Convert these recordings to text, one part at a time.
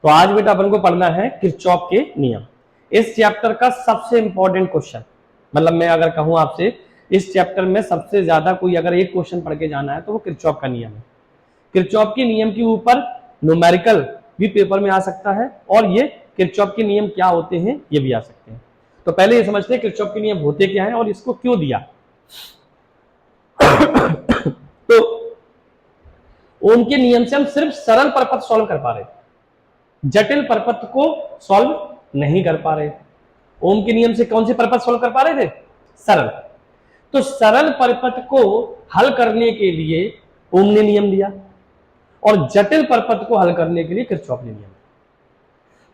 तो आज बेटा अपन को पढ़ना है किरचॉफ के नियम। इस चैप्टर का सबसे इंपॉर्टेंट क्वेश्चन, मतलब मैं अगर कहूं आपसे इस चैप्टर में सबसे ज्यादा कोई अगर एक क्वेश्चन पढ़ के जाना है तो वो किरचॉफ का नियम है। किरचॉफ के नियम के ऊपर न्यूमेरिकल भी पेपर में आ सकता है और ये किरचॉफ के नियम क्या होते हैं ये भी आ सकते हैं। तो पहले ये समझते हैं किरचॉफ के नियम होते क्या हैं और इसको क्यों दिया। तो ओम के नियम से हम सिर्फ सरल परपथ सॉल्व कर पा रहे थे, जटिल परपथ को सॉल्व नहीं कर पा रहे। ओम के नियम से कौन से परपथ सॉल्व कर पा रहे थे? सरल। तो सरल परपथ को हल करने के लिए ओम ने नियम दिया और जटिल परपथ को हल करने के लिए किरचॉफ ने नियम।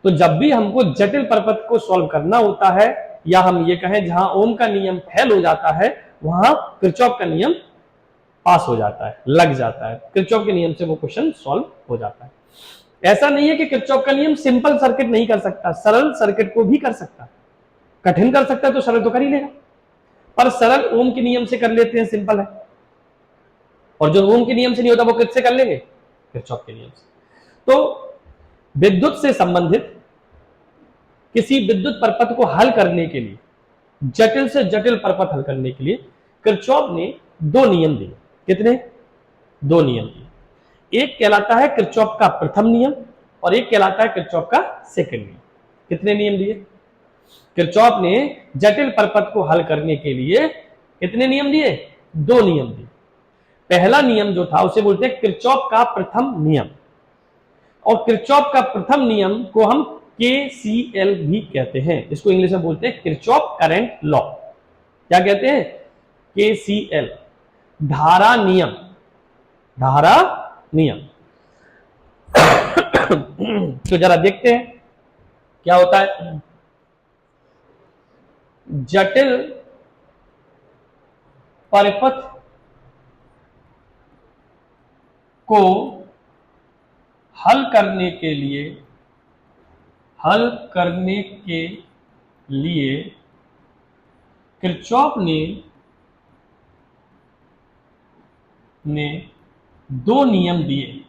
तो जब भी हमको जटिल परपथ को सॉल्व करना होता है या हम ये कहें जहां ओम का नियम फेल हो जाता है वहां किरचॉफ का नियम पास हो जाता है, लग जाता है। किरचॉफ के नियम से वो क्वेश्चन सॉल्व हो जाता है। ऐसा नहीं है कि किरचॉफ का नियम सिंपल सर्किट नहीं कर सकता, सरल सर्किट को भी कर सकता है। कठिन कर सकता है तो सरल तो कर ही लेगा, पर सरल ओम के नियम से कर लेते हैं, सिंपल है। और जो ओम के नियम से नहीं होता वो किससे कर लेंगे? किरचॉफ के नियम से। तो विद्युत से संबंधित किसी विद्युत परपथ को हल करने के लिए, जटिल से जटिल परपथ हल करने के लिए किरचॉफ ने दो नियम दिए। कितने? दो नियम दिए। एक कहलाता है किरचॉफ का प्रथम नियम और एक कहलाता है किरचॉफ का सेकंड नियम। कितने नियम दिए? किरचॉफ ने जटिल परपथ को हल करने के लिए कितने नियम दिए? दो नियम दिए। पहला नियम जो था उसे बोलते हैं किरचॉफ का प्रथम नियम, और किरचॉफ का प्रथम नियम को हम KCL भी कहते हैं। इसको इंग्लिश में बोलते हैं किरचॉफ करंट लॉ। क्या कहते हैं? KCL, धारा नियम। धारा नियम। तो जरा देखते हैं क्या होता है। जटिल परपथ को हल करने के लिए किरचॉफ ने दो नियम दिए।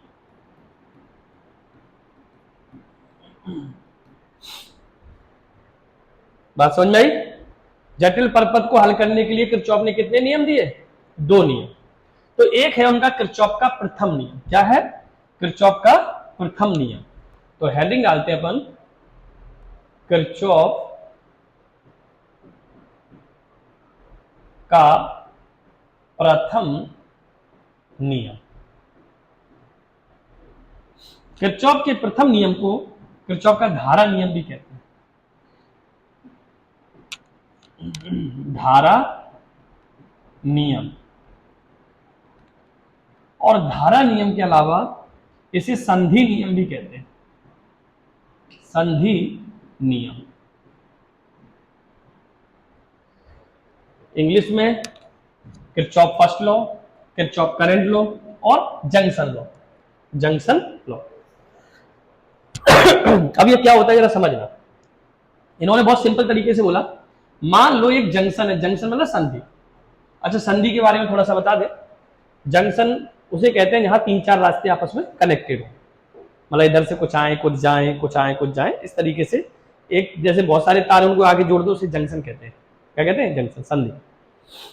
बात समझ में आई? जटिल परपथ को हल करने के लिए किरचॉफ ने कितने नियम दिए? दो नियम। तो एक है उनका किरचॉफ का प्रथम नियम। क्या है? किरचॉफ का प्रथम नियम। तो हेडिंग डालते हैं अपन किरचॉफ का प्रथम नियम। किरचॉफ के प्रथम नियम को किरचॉफ का धारा नियम भी कहते हैं। धारा नियम। और धारा नियम के अलावा इसे संधि नियम भी कहते हैं। संधि नियम इंग्लिश में Kirchhoff first law, Kirchhoff current law और जंक्शन लॉ। Junction law. अब ये क्या होता है जरा समझना। इन्होंने बहुत सिंपल तरीके से बोला, मान लो एक जंक्शन है। जंक्शन मतलब संधि। अच्छा, संधि के बारे में थोड़ा सा बता दे। जंक्शन उसे कहते हैं जहां तीन चार रास्ते आपस में कनेक्टेड हो, मतलब इधर से कुछ आए कुछ जाएं, कुछ आए कुछ जाएं, इस तरीके से एक जैसे बहुत सारे तार उनको आगे जोड़ दो, उसे जंक्शन कहते हैं। क्या कहते हैं? जंक्शन, संधि।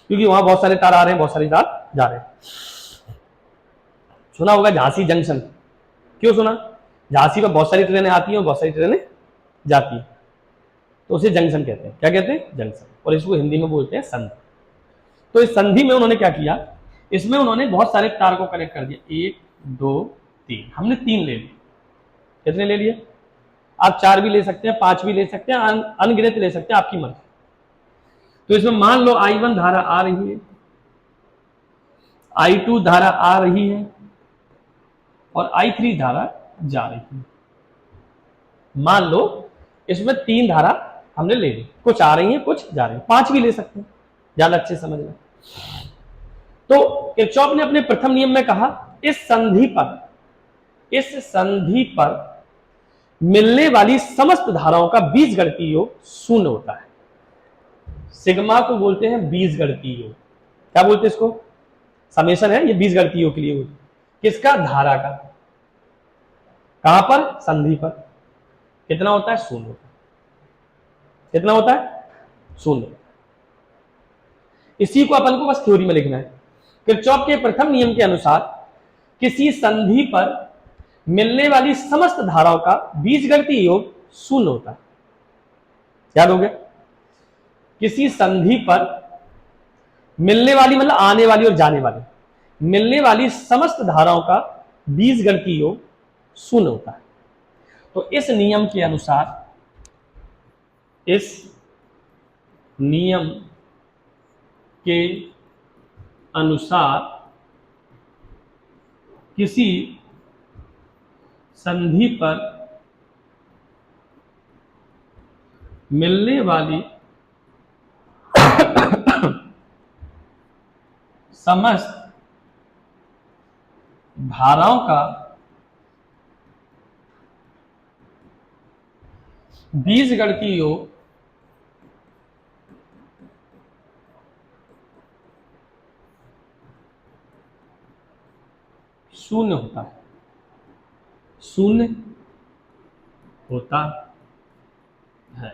क्योंकि वहां बहुत सारे तार आ रहे हैं, बहुत सारे तार जा रहे हैं। सुना होगा झांसी जंक्शन। क्यों सुना? झांसी में बहुत सारी ट्रेनें आती हैं और बहुत सारी ट्रेनें जाती हैं, तो उसे जंक्शन कहते हैं। क्या कहते हैं? जंक्शन। और इसको हिंदी में बोलते हैं संधि। तो इस संधि में उन्होंने क्या किया, इसमें उन्होंने बहुत सारे तार को कनेक्ट कर दिया। 1 2 3, हमने 3 ले लिए। कितने ले लिए? आप 4 भी ले सकते हैं, 5 भी ले सकते हैं, अनगिनत ले सकते हैं, आपकी मर्जी। तो इसमें मान लो I1 धारा आ रही है, I2 धारा आ रही है और I3 धारा जा रही है। मान लो इसमें 3 धारा हमने ले ली, कुछ आ रही है कुछ जा रही है, 5 भी ले सकते हैं, ज्यादा अच्छे समझना। तो किरचॉफ ने अपने प्रथम नियम में कहा इस संधि पर मिलने वाली समस्त धाराओं का बीजगणितीय योग 0 होता है। सिग्मा को बोलते हैं बीजगणितीय योग। क्या बोलते हैं इसको? समेशन है, ये बीजगणितीय योग के लिए होती है। किसका? धारा का। कहां पर? संधि पर। कितना होता है? शून्य। कितना होता है? शून्य। इसी को अपन को बस थ्योरी में लिखना है। किरचॉफ के प्रथम नियम के अनुसार किसी संधि पर मिलने वाली समस्त धाराओं का बीजगणितीय योग शून्य होता है। याद हो गया? किसी संधि पर मिलने वाली मतलब आने वाली और जाने वाली, मिलने वाली समस्त धाराओं का बीजगणितीय योग शून्य होता है। तो इस नियम के अनुसार, इस नियम के अनुसार किसी संधि पर मिलने वाली समस्त धाराओं का बीजगणितीय योग शून्य होता है। शून्य होता है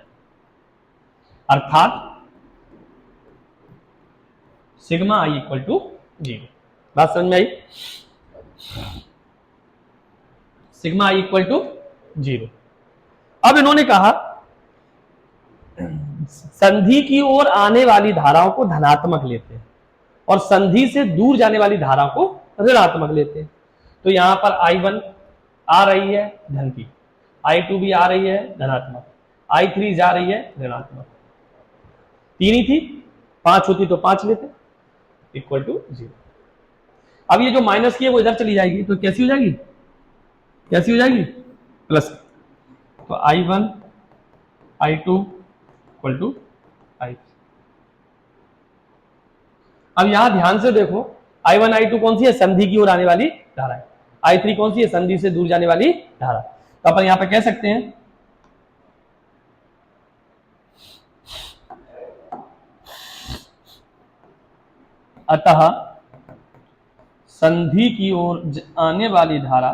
अर्थात सिग्मा आई इक्वल टू 0। बात समझ में आई? Sigma I equal to 0। अब इन्होंने कहा संधि की ओर आने वाली धाराओं को धनात्मक लेते हैं और संधि से दूर जाने वाली धाराओं को ऋणात्मक लेते हैं। तो यहां पर I1 आ रही है धन की, I2 भी आ रही है धनात्मक, I3 जा रही है ऋणात्मक। 3 ही थी, 5 होती तो 5 लेते, इक्वल टू 0। अब ये जो माइनस की है वो इधर चली जाएगी, तो कैसी हो जाएगी? कैसी हो जाएगी? प्लस। तो I1 I2 equal to I3। अब यहां ध्यान से देखो, I1 I2 कौन सी है? संधि की ओर आने वाली धारा है। I3 कौन सी है? संधि से दूर जाने वाली धारा। तो अपन यहां पे कह सकते हैं अतः संधि की ओर आने वाली धारा,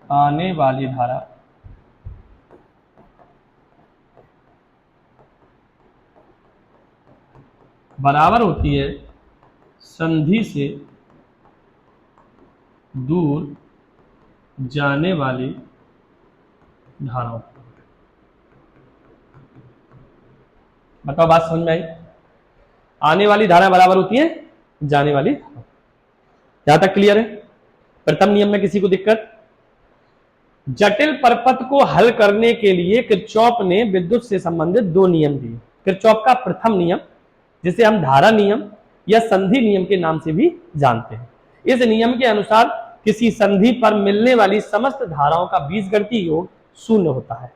आने वाली धारा बराबर होती है संधि से दूर जाने वाली धाराओं। बताओ बात समझ में आई? आने वाली धारा बराबर होती है जाने वाली। यहां तक क्लियर है? प्रथम नियम में किसी को दिक्कत? जटिल परपथ को हल करने के लिए किरचॉफ ने विद्युत से संबंधित 2 नियम दिए। किरचॉफ का प्रथम नियम, जिसे हम धारा नियम या संधि नियम के नाम से भी जानते हैं। इस नियम के अनुसार किसी संधि पर मिलने वाली समस्त धाराओं का बीजगणितीय योग शून्य होता है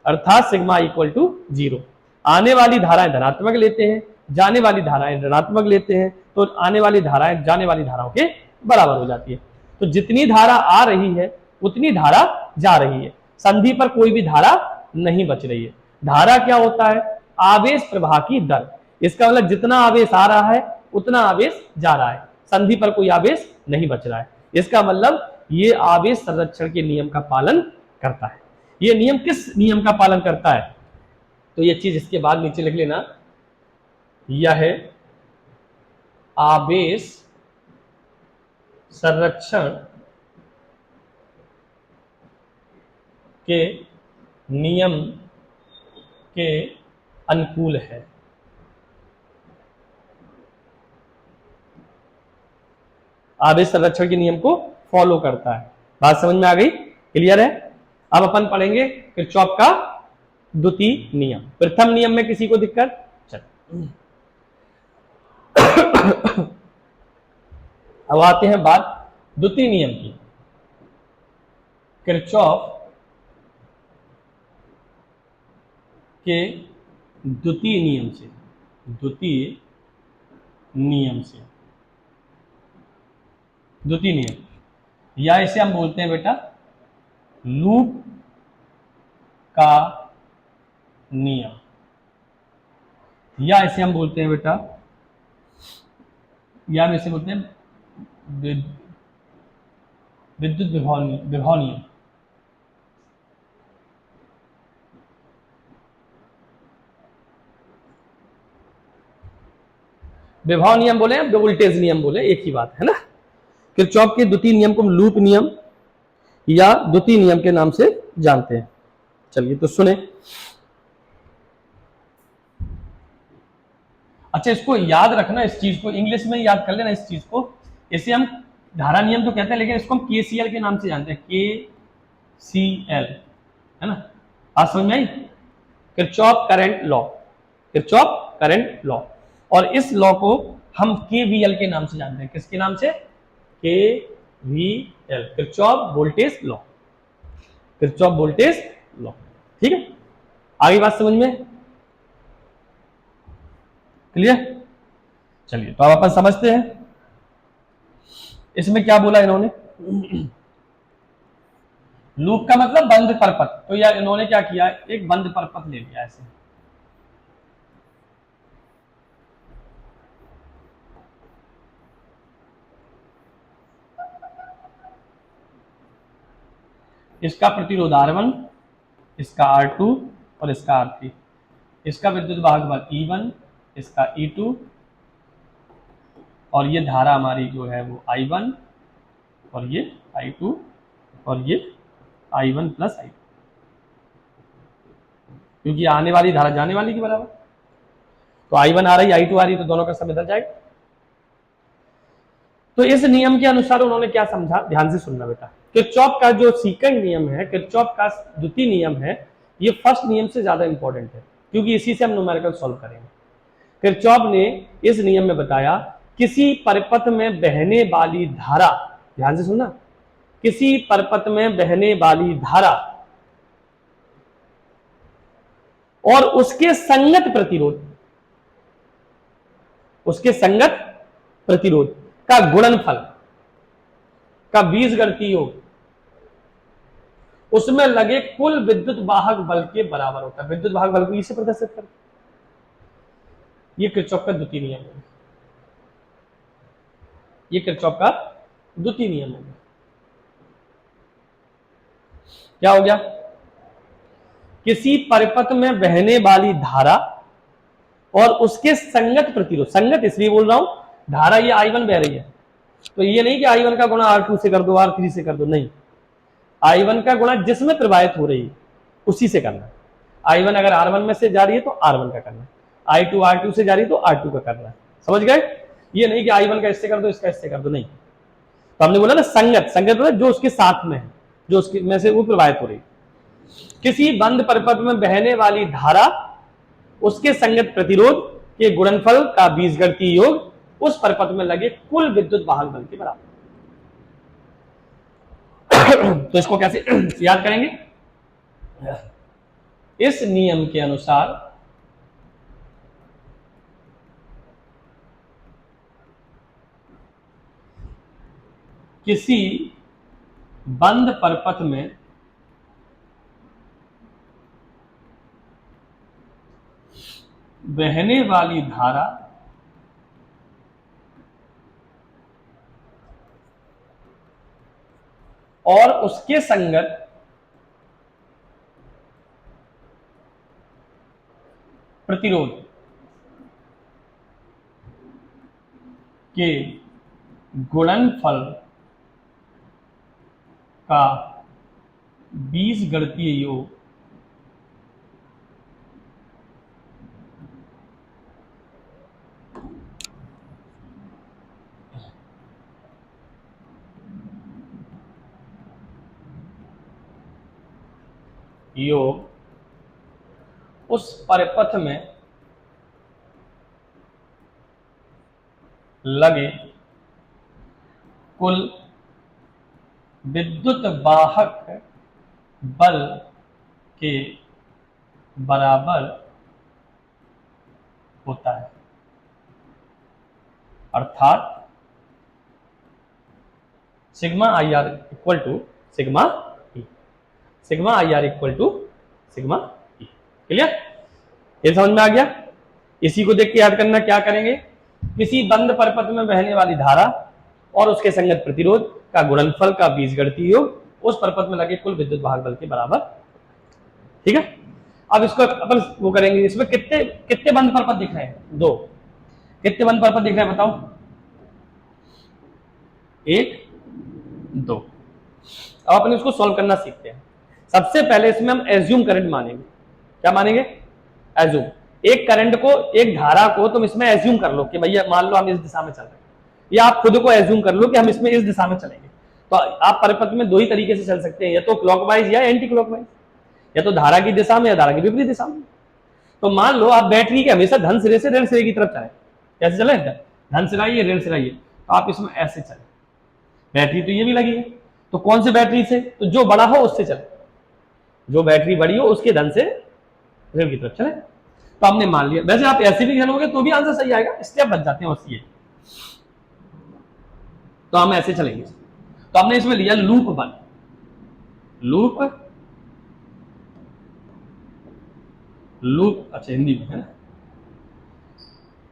अर्थात सिग्मा इक्वल टू 0। आने वाली धाराएं धनात्मक लेते हैं, जाने वाली धाराएं ऋणात्मक लेते हैं, तो आने वाली धाराएं जाने वाली धाराओं के बराबर हो जाती है। तो जितनी धारा आ रही है उतनी धारा जा रही है, संधि पर कोई भी धारा नहीं बच रही है। धारा क्या होता है? आवेश प्रवाह की दर। इसका मतलब जितना आवेश आ रहा है उतना आवेश जा रहा है, संधि पर कोई आवेश नहीं बच रहा है। इसका मतलब ये आवेश संरक्षण के नियम का पालन करता है। ये नियम किस नियम का पालन करता है? तो ये चीज इसके बाद नीचे लिख लेना, यह आवेश संरक्षण के नियम के अनुकूल है। आवेश संरक्षण के नियम को फॉलो करता है। बात समझ में आ गई? क्लियर है? अब अपन पढ़ेंगे किरचॉफ का द्वितीय नियम। प्रथम नियम में किसी को दिक्कत? चल अब आते हैं बात द्वितीय नियम की। किरचॉफ के द्वितीय नियम से, द्वितीय नियम से, द्वितीय नियम या इसे हम बोलते हैं बेटा लूप का नियम, या इसे हम बोलते हैं बेटा या हम इसे बोलते हैं विद्युत विभव नियम। विभव नियम बोले या वोल्टेज नियम बोले, एक ही बात है ना। किरचॉफ के द्वितीय नियम को हम लूप नियम या द्वितीय नियम के नाम से जानते हैं। चलिए तो सुने। अच्छा, इसको याद रखना, इस चीज को इंग्लिश में याद कर लेना इस चीज को। इसे हम धारा नियम तो कहते हैं, लेकिन इसको हम केसीएल के नाम से जानते हैं, केसीएल, है ना। आज समझ में आई? Kirchhoff current law, Kirchhoff current law. और इस लॉ को हम केवीएल के नाम से जानते हैं। किसके नाम से? KVL, Kirchhoff voltage law, Kirchhoff voltage law. ठीक है, आगे बात समझ में क्लियर? चलिए तो अब अपन समझते हैं इसमें क्या बोला इन्होंने। लूप का मतलब बंद परपथ, तो यार इन्होंने क्या किया, एक बंद परपथ ले लिया ऐसे। इसका प्रतिरोध R1, इसका R2 और इसका R3, इसका विद्युत वाहक बल E1, इसका E2, और ये धारा हमारी जो है वो I1 और ये I2 और ये I1 प्लस I2, क्योंकि आने वाली धारा जाने वाली के बराबर, तो I1 आ रही, I2 आ रही, तो दोनों का सब इधर जाएगा। तो इस नियम के अनुसार उन्होंने क्या समझा, ध्यान से सुनना बेटा। किरचॉफ का जो सेकंड नियम है, किरचॉफ का द्वितीय नियम है, ये फर्स्ट नियम से ज्यादा इंपॉर्टेंट है, क्योंकि इसी से हम न्यूमेरिकल सॉल्व करेंगे। किरचॉफ ने इस नियम में बताया, किसी परिपथ में बहने वाली धारा, ध्यान से सुनना, किसी परिपथ में बहने वाली धारा और उसके संगत प्रतिरोध, उसके संगत प्रतिरोध का गुणनफल का बीजगणितीय योग उसमें लगे कुल विद्युत वाहक बल के बराबर होता है। विद्युत वाहक बल को इसे प्रदर्शित करता है। ये किरचॉफ का द्वितीय नियम है, ये किरचॉफ का द्वितीय नियम है। क्या हो गया? किसी परिपथ में बहने वाली धारा और उसके संगत प्रतिरोध, संगत इसलिए बोल रहा हूं, धारा ये I1 बह रही है, तो ये नहीं कि I1 का गुणा R2 से कर दो, R3 से कर दो, नहीं, I1 का गुणा जिसमें प्रवाहित हो रही है उसी से करना। I1 अगर R1 में से जा रही है तो R1 का करना, I2 R2 से जा रही है तो R2 का करना। समझ गए? ये नहीं कि I1 का इससे कर दो, इसका इससे कर दो, नहीं। तो हमने बोला ना संगत, संगत मतलब जो उसके साथ में है, जो उसके में से वो प्रवाहित हो रही है। किसी बंद परिपथ में बहने वाली धारा उसके संगत प्रतिरोध के गुणनफल का बीजगणितीय योग उस परिपथ में लगे कुल विद्युत वाहक बल के बराबर। तो इसको कैसे याद करेंगे? इस नियम के अनुसार किसी बंद परिपथ में बहने वाली धारा और उसके संगत प्रतिरोध के गुणनफल का बीजगणितीय योग उस परिपथ में लगे कुल विद्युत वाहक बल के बराबर होता है। अर्थात sigma I R equal to sigma E, sigma I R equal to sigma E. Clear? ये समझ में आ गया? इसी को देख के याद करना क्या करेंगे, किसी बंद परपथ में बहने वाली धारा और उसके संगत प्रतिरोध का गुणनफल का बीजगणितीय योग उस परपथ में लगे कुल विद्युत वाहक बल के बराबर। ठीक है, अब इसको अपन वो करेंगे। इसमें कितने कितने बंद परपथ दिख रहे हैं? 2। कितने बंद परपथ दिख रहे हैं बताओ? 1 2। अब अपन इसको सॉल्व करना सीखते हैं। सबसे पहले इसमें हम एज्यूम करंट मानेंगे। क्या मानेंगे? एज्यूम। एक करंट को, एक धारा को तुम इसमें एज्यूम कर लो कि भैया मान लो हम इस दिशा में चल रहे हैं, या आप खुद को एज्यूम कर लो कि हम इसमें इस दिशा में चलेंगे। तो आप परपथ में 2 ही तरीके से चल सकते हैं, या तो क्लॉकवाइज या एंटी क्लॉकवाइज, या तो धारा की दिशा में या धारा की विपरीत दिशा में। तो मान लो आप बैटरी के हमेशा धन सिरे से ऋण सिरे की तरफ चले। कैसे चले? धन सिरा ये ऋण सिरा ये, तो आप इसमें ऐसे चले। बैटरी तो ये भी लगी है, तो कौन से बैटरी से? तो जो बड़ा हो उससे चले, जो बैटरी बड़ी हो उसके धन से ऋण की तरफ चले। तो हमने मान लिया। वैसे आप ऐसे भी चलोगे तो भी आंसर सही आएगा, स्टेप बच जाते हैं उसकी। तो हम ऐसे चलेंगे। तो हमने इसमें लिया लूप 1, लूप लूप अच्छा हिंदी में है ना,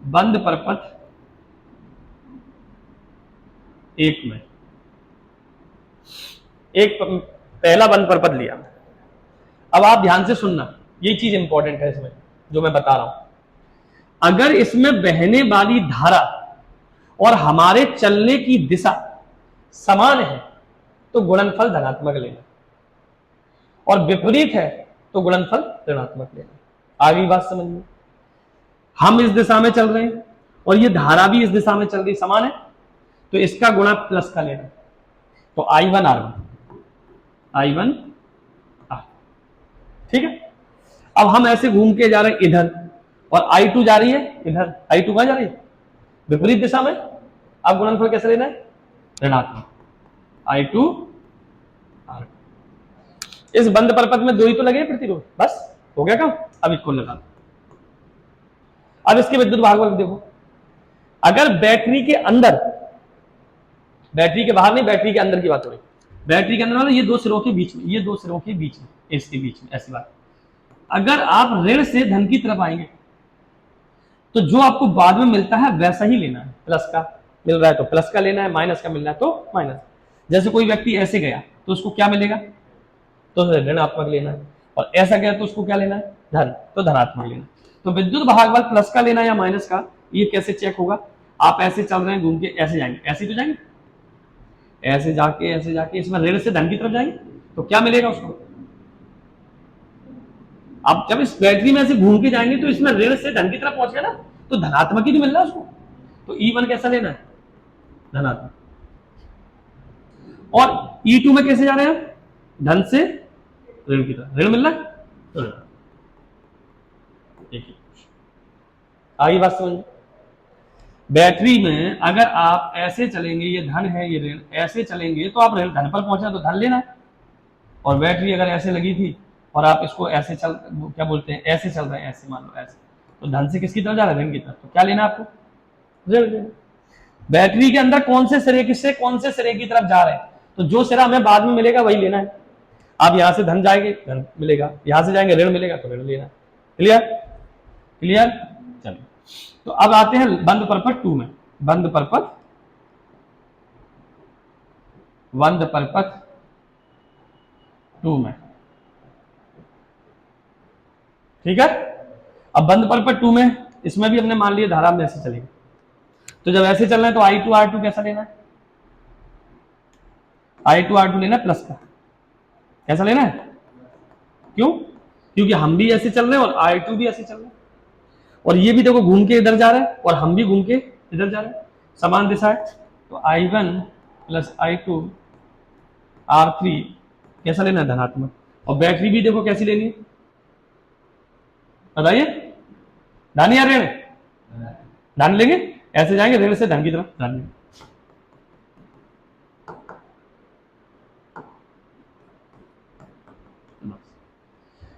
बंद परपथ 1 में एक पहला बंद परपथ लिया। अब आप ध्यान से सुनना, ये चीज इंपॉर्टेंट है इसमें जो मैं बता रहा हूं। अगर इसमें बहने वाली धारा और हमारे चलने की दिशा समान है तो गुणनफल धनात्मक लेना, और विपरीत है तो गुणनफल ऋणात्मक लेना। आगे बात समझिए। हम इस दिशा में चल रहे हैं और ये धारा भी इस दिशा में चल रही, समान है, तो इसका गुणा प्लस का लेना। तो I1 R1 R। ठीक है। अब हम ऐसे घूम के जा रहे हैं इधर, और I2 जा रही है इधर। I2 कहां जा रही है? विपरीत दिशा में। अब गुणनफल कैसे लेना है? ऋणात्मक। I2 R। इस बंद परपथ में 2 ही तो लगे प्रतिरोध, बस हो गया काम। अब इसको लगा दो। अब इसके विद्युत वाहक बल देखो। अगर बैटरी के अंदर, बैटरी के बाहर नहीं, बैटरी के अंदर की बात हो रही, बैटरी के अंदर मतलब ये 2 सिरों के बीच में, ये 2 सिरों के बीच में, इसके बीच में, ऐसी बात। अगर आप ऋण से धन की तरफ आएंगे तो जो आपको बाद में मिलता है वैसा ही लेना है। प्लस का मिल रहा है तो प्लस का लेना है, माइनस का मिल रहा है तो माइनस। जैसे कोई व्यक्ति ऐसे गया तो उसको क्या मिलेगा? तो ऋणात्मक लेना है। और ऐसा गया तो उसको क्या लेना है? धन, तो धनात्मक लेना। तो विद्युत वाहक बल प्लस का लेना या माइनस का, ये कैसे चेक होगा? आप ऐसे चल रहे हैं, घूम के ऐसे जाएंगे, ऐसे तो जाएंगे, ऐसे जाके इसमें ऋण से धन की तरफ जाएंगे तो क्या मिलेगा उसको? आप जब इस बैटरी में ऐसे घूम के जाएंगे तो इसमें ऋण से धन की तरफ पहुंच गया ना, तो धनात्मक ही तो मिल रहा है उसको। तो E1 कैसा लेना है? धनात्मक। और E2 में कैसे जा रहे हैं? धन से ऋण की तरफ। ऋण मिल रहा है तो ऋण। आगे बात समझ। बैटरी में अगर आप ऐसे चलेंगे, ये धन है ये ऋण, ऐसे चलेंगे तो आप ऋण धन पर पहुंचे तो धन लेना है। और बैटरी अगर ऐसे लगी थी और आप इसको ऐसे चल, क्या बोलते हैं, ऐसे चल रहे हैं, ऐसे मान लो ऐसे, तो धन से किसकी तरफ जा रहा है? ऋण की तरफ। तो क्या लेना है आपको? ऋण लेना। बैटरी के अंदर कौन से सिरे किससे कौन से सिरे की तरफ जा रहे हैं, तो जो सिरा हमें बाद में मिलेगा वही लेना है। आप यहां से धन जाएंगे धन मिलेगा, यहां से जाएंगे ऋण मिलेगा तो ऋण लेना। क्लियर? क्लियर? चलिए, तो अब आते हैं बंद परपथ 2 में। बंद परपथ बंद परपथ 2 में। ठीक है। अब बंद परपथ 2 में इसमें भी हमने मान लिया धारा में ऐसे चलेगी। तो जब ऐसे चलना है तो I2 R2 कैसा लेना है? I2 R2 लेना है प्लस का। कैसा लेना है? क्यों? क्योंकि हम भी ऐसे चल रहे हैं और I2 भी ऐसे चल रहे हैं, और ये भी देखो घूम के इधर जा रहा है और हम भी घूम के इधर जा रहे हैं, समान दिशा है। तो I1 प्लस I2 R3 कैसा लेना है? धनात्मक। और बैटरी भी देखो कैसी लेनी है, बताइए। धन या ऋण? धन लेंगे, ऐसे जाएंगे ऋण से धन की तरफ, धन लेंगे।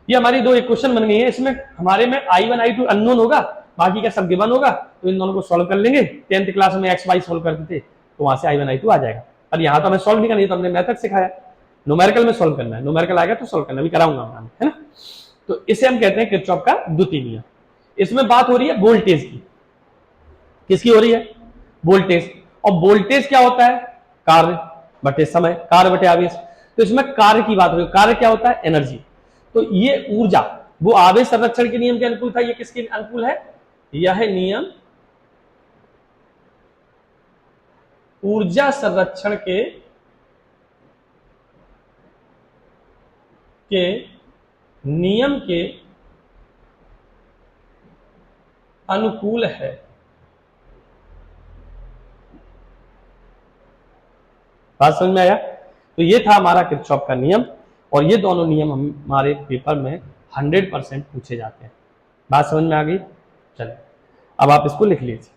ये हमारी 2 इक्वेशन बन गई है। इसमें हमारे में I1 I2 अननोन होगा, बाकी का सब गिवन होगा, तो इन दोनों को सॉल्व कर लेंगे। 10th क्लास में एक्स वाई सॉल्व करते थे तो वहां से I1 I2 आ जाएगा। और यहाँ तो हमें सॉल्व नहीं करनी, तो हमने मेथड सिखाया, न्यूमेरिकल में सॉल्व करना है। न्यूमेरिकल आएगा तो सॉल्व करना, भी कराऊंगा मैं, है ना। तो इसे हम कहते हैं किरचॉफ का द्वितीय नियम। इसमें बात हो रही है वोल्टेज की। किसकी हो रही है? वोल्टेज। और वोल्टेज क्या होता है? कार्य बटे समय, कार्य बटे आवेश। तो इसमें कार्य की बात हो रही है। कार्य क्या होता है? एनर्जी। तो ये ऊर्जा, वो आवेश संरक्षण के नियम के अनुकूल था, ये किसके अनुकूल है? यह नियम ऊर्जा संरक्षण के नियम के अनुकूल है। बात समझ में आया? तो ये था हमारा किरचॉफ का नियम, और ये दोनों नियम हमारे पेपर में 100% पूछे जाते हैं। बात समझ में आ गई? चलिए अब आप इसको लिख लीजिए।